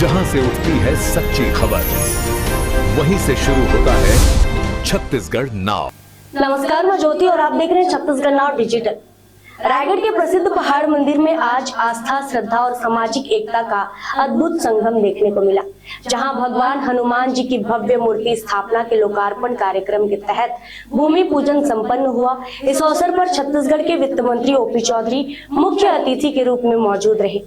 जहां से उठती है सच्ची खबर, वहीं से शुरू होता है छत्तीसगढ़ नाउ। नमस्कार, मैं ज्योति और आप देख रहे हैं छत्तीसगढ़ नाउ डिजिटल। रायगढ़ के प्रसिद्ध पहाड़ मंदिर में आज आस्था, श्रद्धा और सामाजिक एकता का अद्भुत संगम देखने को मिला, जहां भगवान हनुमान जी की भव्य मूर्ति स्थापना के लोकार्पण कार्यक्रम के तहत भूमि पूजन संपन्न हुआ। इस अवसर पर छत्तीसगढ़ के वित्त मंत्री ओपी चौधरी मुख्य अतिथि के रूप में मौजूद रहे।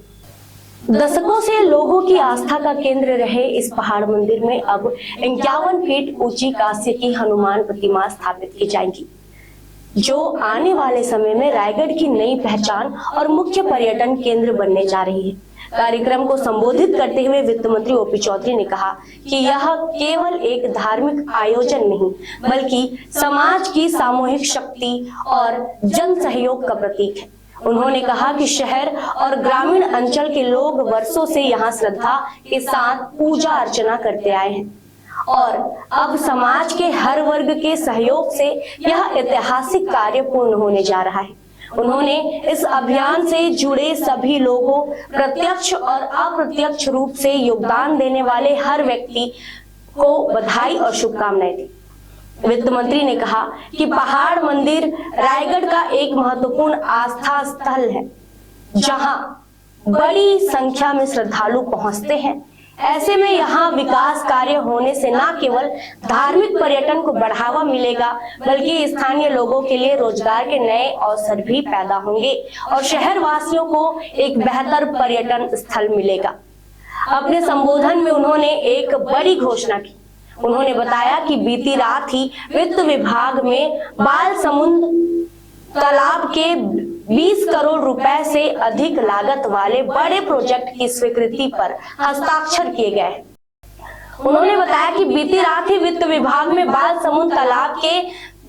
दशकों से लोगों की आस्था का केंद्र रहे इस पहाड़ मंदिर में अब 51 फीट ऊंची कांस्य की हनुमान प्रतिमा स्थापित की जाएगी, जो आने वाले समय में रायगढ़ की नई पहचान और मुख्य पर्यटन केंद्र बनने जा रही है। कार्यक्रम को संबोधित करते हुए वित्त मंत्री ओपी चौधरी ने कहा कि यह केवल एक धार्मिक आयोजन नहीं, बल्कि समाज की सामूहिक शक्ति और जन सहयोग का प्रतीक है। उन्होंने कहा कि शहर और ग्रामीण अंचल के लोग वर्षों से यहाँ श्रद्धा के साथ पूजा अर्चना करते आए हैं और अब समाज के हर वर्ग के सहयोग से यह ऐतिहासिक कार्य पूर्ण होने जा रहा है। उन्होंने इस अभियान से जुड़े सभी लोगों, प्रत्यक्ष और अप्रत्यक्ष रूप से योगदान देने वाले हर व्यक्ति को बधाई और शुभकामनाएं दी। वित्त मंत्री ने कहा कि पहाड़ मंदिर रायगढ़ का एक महत्वपूर्ण आस्था स्थल है, जहां बड़ी संख्या में श्रद्धालु पहुंचते हैं। ऐसे में यहाँ विकास कार्य होने से न केवल धार्मिक पर्यटन को बढ़ावा मिलेगा, बल्कि स्थानीय लोगों के लिए रोजगार के नए अवसर भी पैदा होंगे और शहर वासियों को एक बेहतर पर्यटन स्थल मिलेगा। अपने संबोधन में उन्होंने एक बड़ी घोषणा की। उन्होंने बताया कि बीती रात ही वित्त विभाग में बालसमुंद तालाब के 20 करोड़ रुपए से अधिक लागत वाले बड़े प्रोजेक्ट की स्वीकृति पर हस्ताक्षर किए गए। उन्होंने बताया कि बीती रात ही वित्त विभाग में बालसमुंद तालाब के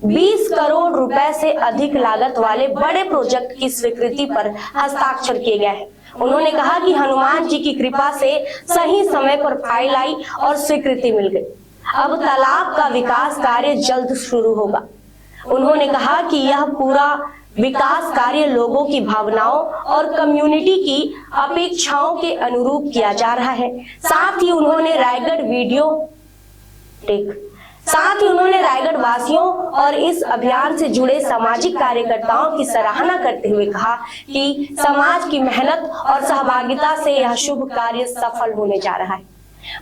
20 करोड़ रुपए से अधिक लागत वाले बड़े प्रोजेक्ट की स्वीकृति पर हस्ताक्षर किए गए हैं। उन्होंने कहा कि हनुमान जी की कृपा से सही समय पर फाइल आई और स्वीकृति मिल गई। अब तालाब का विकास कार्य जल्द शुरू होगा। उन्होंने कहा कि यह पूरा विकास कार्य लोगों की भावनाओं और कम्युनिटी की अपेक्षाओं के अनुरूप किया जा रहा है। साथ ही उन्होंने रायगढ़ वासियों और इस अभियान से जुड़े सामाजिक कार्यकर्ताओं की सराहना करते हुए कहा कि समाज की मेहनत और सहभागिता से यह शुभ कार्य सफल होने जा रहा है।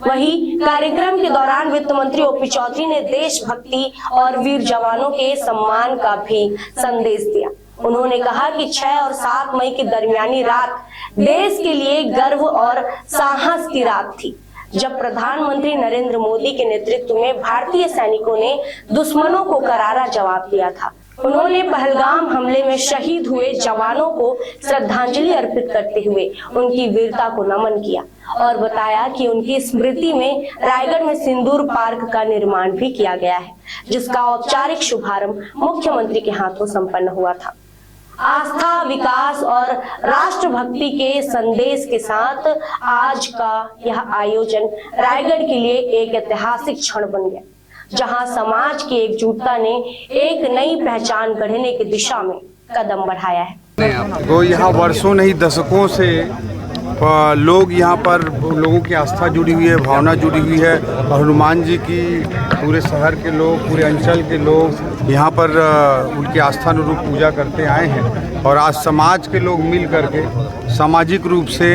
वहीं कार्यक्रम के दौरान वित्त मंत्री ओपी चौधरी ने देशभक्ति और वीर जवानों के सम्मान का भी संदेश दिया। उन्होंने कहा कि 6 और 7 मई की दरमियानी रात देश के लिए गर्व और साहस की रात थी, जब प्रधानमंत्री नरेंद्र मोदी के नेतृत्व में भारतीय सैनिकों ने दुश्मनों को करारा जवाब दिया था। उन्होंने पहलगाम हमले में शहीद हुए जवानों को श्रद्धांजलि अर्पित करते हुए उनकी वीरता को नमन किया और बताया कि उनकी स्मृति में रायगढ़ में सिंदूर पार्क का निर्माण भी किया गया है, जिसका औपचारिक शुभारंभ मुख्यमंत्री के हाथों संपन्न हुआ था। आस्था, विकास और राष्ट्रभक्ति के संदेश के साथ आज का यह आयोजन रायगढ़ के लिए एक ऐतिहासिक क्षण बन गया, जहां समाज की एकजुटता ने एक नई पहचान गढ़ने की दिशा में कदम बढ़ाया है। तो यहाँ वर्षों नहीं दशकों से लोग यहाँ पर लोगों की आस्था जुड़ी हुई है, भावना जुड़ी हुई है और हनुमान जी की पूरे शहर के लोग, पूरे अंचल के लोग यहाँ पर उनकी आस्था अनुरूप पूजा करते आए हैं और आज समाज के लोग मिल करके सामाजिक रूप से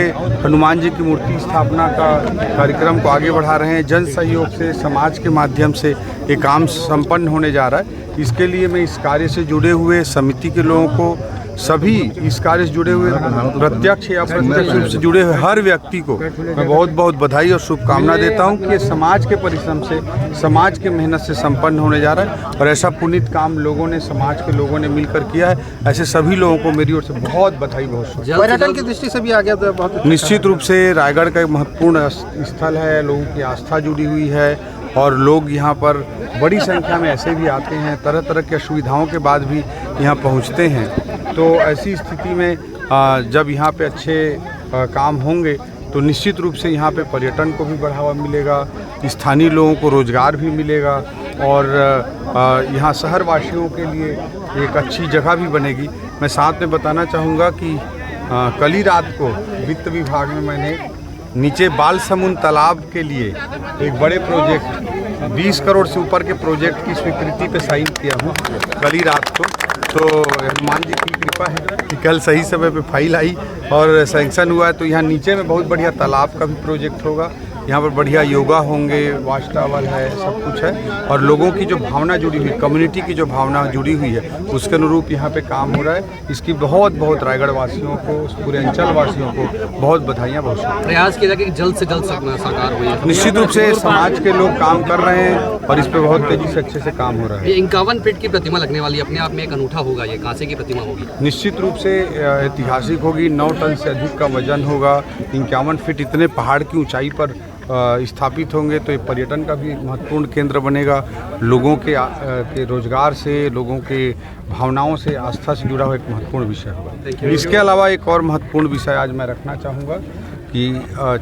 हनुमान जी की मूर्ति स्थापना का कार्यक्रम को आगे बढ़ा रहे हैं। जन सहयोग से, समाज के माध्यम से ये काम संपन्न होने जा रहा है। इसके लिए मैं इस कार्य से जुड़े हुए समिति के लोगों को, सभी इस कार्य से जुड़े हुए प्रत्यक्ष या अप्रत्यक्ष रूप से जुड़े हुए हर व्यक्ति को मैं बहुत बहुत बधाई और शुभकामना देता हूं कि समाज के परिश्रम से, समाज के मेहनत से संपन्न होने जा रहा है और ऐसा पुनीत काम लोगों ने, समाज के लोगों ने मिलकर किया है। ऐसे सभी लोगों को मेरी ओर से बहुत बधाई, बहुत शुभकामनाएं। पर्यटन की दृष्टि से भी आ गया तो बहुत निश्चित रूप से रायगढ़ का एक महत्वपूर्ण स्थल है, लोगों की आस्था जुड़ी हुई है और लोग यहाँ पर बड़ी संख्या में ऐसे भी आते हैं, तरह तरह की असुविधाओं के बाद भी यहाँ पहुँचते हैं। तो ऐसी स्थिति में जब यहाँ पे अच्छे काम होंगे तो निश्चित रूप से यहाँ पे पर्यटन को भी बढ़ावा मिलेगा, स्थानीय लोगों को रोज़गार भी मिलेगा और यहाँ शहर वासियों के लिए एक अच्छी जगह भी बनेगी। मैं साथ में बताना चाहूँगा कि कल ही रात को वित्त विभाग में मैंने नीचे बाल समुद्र तालाब के लिए एक बड़े प्रोजेक्ट 20 करोड़ से ऊपर के प्रोजेक्ट की स्वीकृति पे साइन किया हूँ कल ही रात को। तो हनुमान जी की कृपा है कि कल सही समय पे फाइल आई और सैंक्शन हुआ है। तो यहाँ नीचे में बहुत बढ़िया तालाब का भी प्रोजेक्ट होगा, यहाँ पर बढ़िया योगा होंगे, वॉच टावर है, सब कुछ है। और लोगों की जो भावना जुड़ी हुई, कम्युनिटी की जो भावना जुड़ी हुई है, उसके अनुरूप यहाँ पे काम हो रहा है। इसकी बहुत बहुत रायगढ़ वासियों को, पूरे अंचल वासियों को बहुत बधाइयाँ, बहुत प्रयास किया जाए कि जल्द से जल्द साकार हो। निश्चित रूप से समाज के लोग काम कर रहे हैं और इस पर बहुत तेजी से अच्छे से काम हो रहा है। ये 51 फीट की प्रतिमा लगने वाली अपने आप में एक अनूठा होगा, ये कांसे की प्रतिमा होगी, निश्चित रूप से ऐतिहासिक होगी। 9 टन से अधिक का वजन होगा, 51 फीट इतने पहाड़ की ऊंचाई पर स्थापित होंगे। तो ये पर्यटन का भी महत्वपूर्ण केंद्र बनेगा। लोगों के रोजगार से, लोगों के भावनाओं से, आस्था से जुड़ा हुआ एक महत्वपूर्ण विषय होगा। इसके अलावा एक और महत्वपूर्ण विषय आज मैं रखना चाहूँगा कि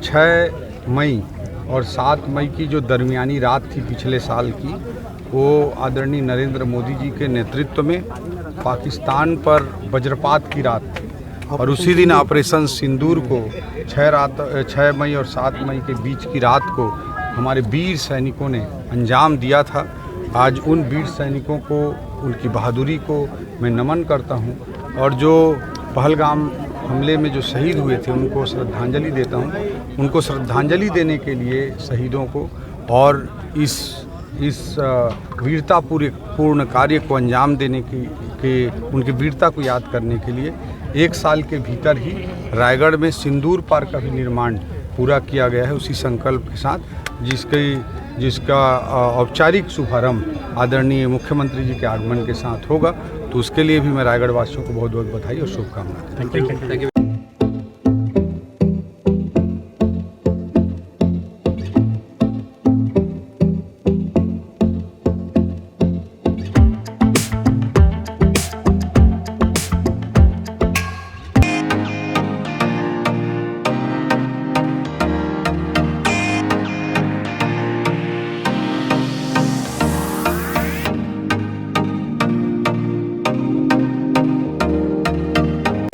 6 मई और 7 मई की जो दरमियानी रात थी पिछले साल की, वो आदरणीय नरेंद्र मोदी जी के नेतृत्व में पाकिस्तान पर वज्रपात की रात थी। और उसी दिन ऑपरेशन सिंदूर को 6 मई और 7 मई के बीच की रात को हमारे वीर सैनिकों ने अंजाम दिया था। आज उन वीर सैनिकों को, उनकी बहादुरी को मैं नमन करता हूं और जो पहलगाम हमले में जो शहीद हुए थे उनको श्रद्धांजलि देता हूं। उनको श्रद्धांजलि देने के लिए शहीदों को और इस वीरतापूर्ण कार्य को अंजाम देने के उनकी वीरता को याद करने के लिए 1 साल के भीतर ही रायगढ़ में सिंदूर पार्क का भी निर्माण पूरा किया गया है, उसी संकल्प के साथ जिसका औपचारिक शुभारंभ आदरणीय मुख्यमंत्री जी के आगमन के साथ होगा। तो उसके लिए भी मैं रायगढ़ वासियों को बहुत बहुत बधाई और शुभकामनाएं। Thank you.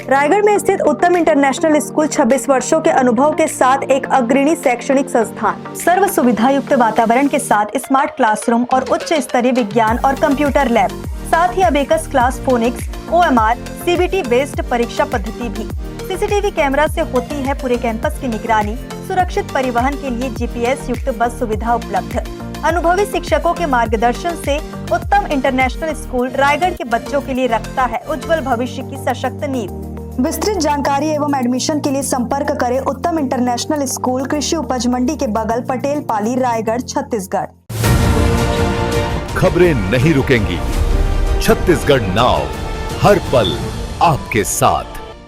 रायगढ़ में स्थित उत्तम इंटरनेशनल स्कूल 26 वर्षों के अनुभव के साथ एक अग्रणी शैक्षणिक संस्थान, सर्व सुविधा युक्त वातावरण के साथ स्मार्ट क्लासरूम और उच्च स्तरीय विज्ञान और कंप्यूटर लैब, साथ ही abacus class, phonics, OMR, CBT based परीक्षा पद्धति भी। CCTV कैमरा से होती है पूरे कैंपस की निगरानी। सुरक्षित परिवहन के लिए GPS युक्त बस सुविधा उपलब्ध। अनुभवी शिक्षकों के मार्गदर्शन से उत्तम इंटरनेशनल स्कूल रायगढ़ के बच्चों के लिए रखता है उज्जवल भविष्य की सशक्त नींव। विस्तृत जानकारी एवं एडमिशन के लिए संपर्क करें उत्तम इंटरनेशनल स्कूल, कृषि उपज मंडी के बगल, पटेल पाली, रायगढ़, छत्तीसगढ़। खबरें नहीं रुकेंगी। छत्तीसगढ़ नाउ हर पल आपके साथ।